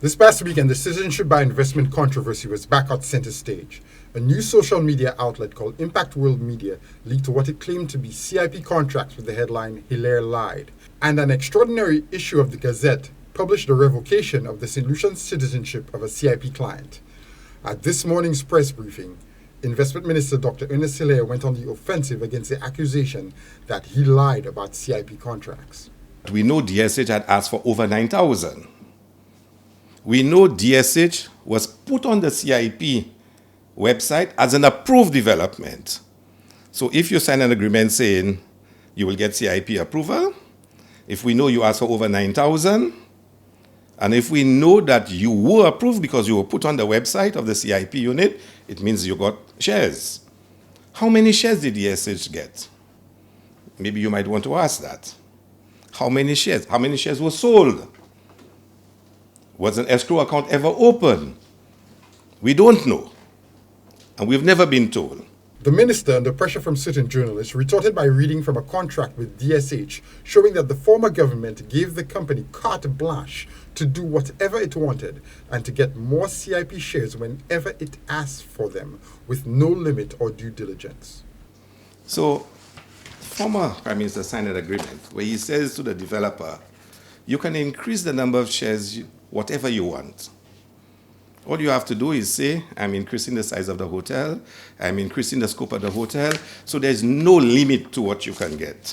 This past weekend, the citizenship by investment controversy was back at center stage. A new social media outlet called Impact World Media leaked what it claimed to be CIP contracts with the headline Hilaire lied. And an extraordinary issue of the Gazette published the revocation of the St. Lucian's citizenship of a CIP client. At this morning's press briefing, Investment Minister Dr. Ernest Hilaire went on the offensive against the accusation that he lied about CIP contracts. We know DSH had asked for over 9,000. We know DSH was put on the CIP website as an approved development. So if you sign an agreement saying you will get CIP approval, if we know you asked for over 9,000, and if we know that you were approved because you were put on the website of the CIP unit, it means you got shares. How many shares did DSH get? Maybe you might want to ask that. How many shares? How many shares were sold? Was an escrow account ever open? We don't know. And we've never been told. The minister, under pressure from certain journalists, retorted by reading from a contract with DSH, showing that the former government gave the company carte blanche to do whatever it wanted and to get more CIP shares whenever it asked for them, with no limit or due diligence. So, former Prime Minister signed an agreement where he says to the developer, you can increase the number of shares whatever you want. All you have to do is say, I'm increasing the size of the hotel, I'm increasing the scope of the hotel, so there's no limit to what you can get.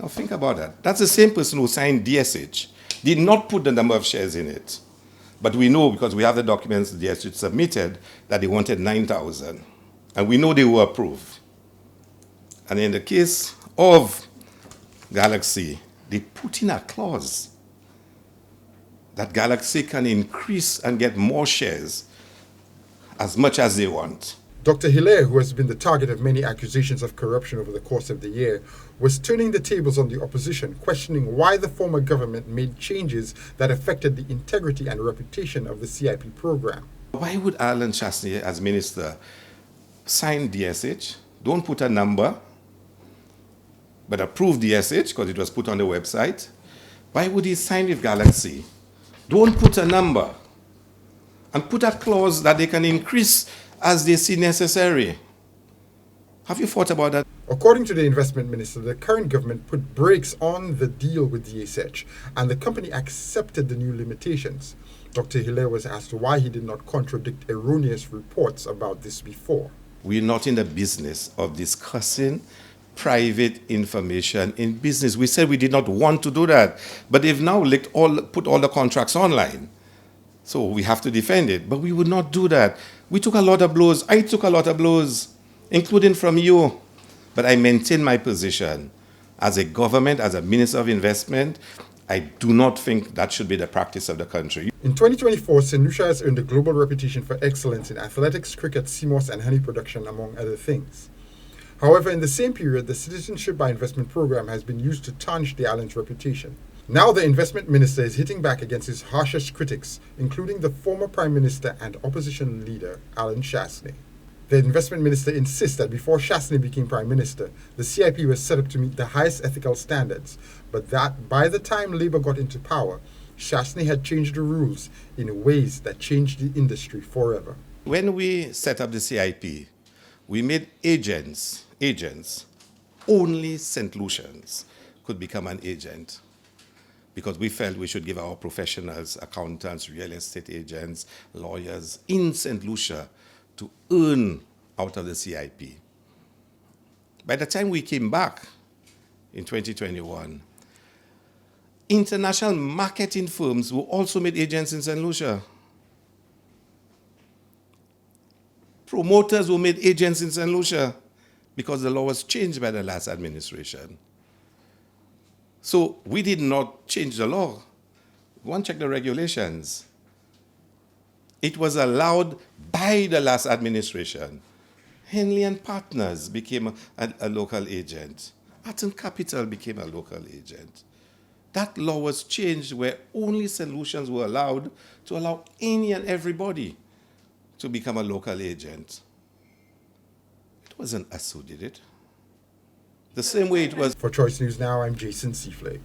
Now think about that. That's the same person who signed DSH, did not put the number of shares in it. But we know, because we have the documents DSH submitted, that they wanted 9,000. And we know they were approved. And in the case of Galaxy, they put in a clause that Galaxy can increase and get more shares as much as they want. Dr. Hilaire, who has been the target of many accusations of corruption over the course of the year, was turning the tables on the opposition, questioning why the former government made changes that affected the integrity and reputation of the CIP program. Why would Alan Chasney, as minister, sign DSH, don't put a number, but approve DSH because it was put on the website? Why would he sign with Galaxy? Don't put a number and put a clause that they can increase as they see necessary. Have you thought about that? According to the investment minister, the current government put brakes on the deal with DSH and the company accepted the new limitations. Dr. Hilaire was asked why he did not contradict erroneous reports about this before. We're not in the business of discussing private information in business. We said we did not want to do that, but they've now put all the contracts online. So we have to defend it, but we would not do that. We took a lot of blows. I took a lot of blows, including from you. But I maintain my position. As a government, as a Minister of Investment, I do not think that should be the practice of the country. In 2024, St. Lucia has earned a global reputation for excellence in athletics, cricket, CMOS, and honey production, among other things. However, in the same period, the Citizenship by Investment program has been used to tarnish the island's reputation. Now the investment minister is hitting back against his harshest critics, including the former Prime Minister and opposition leader, Alan Chasney. The investment minister insists that before Chasney became Prime Minister, the CIP was set up to meet the highest ethical standards, but that by the time Labour got into power, Chasney had changed the rules in ways that changed the industry forever. When we set up the CIP, we made agents. Only St. Lucians could become an agent because we felt we should give our professionals, accountants, real estate agents, lawyers in St. Lucia to earn out of the CIP. By the time we came back in 2021, international marketing firms were also made agents in St. Lucia. Promoters were made agents in St. Lucia because the law was changed by the last administration. So we did not change the law. Go and check the regulations. It was allowed by the last administration. Henley and Partners became a local agent. Atom Capital became a local agent. That law was changed where only St. Lucians were allowed to allow any and everybody to become a local agent. It wasn't us who did it. The same way it was. For Choice News Now, I'm Jason Seaflay.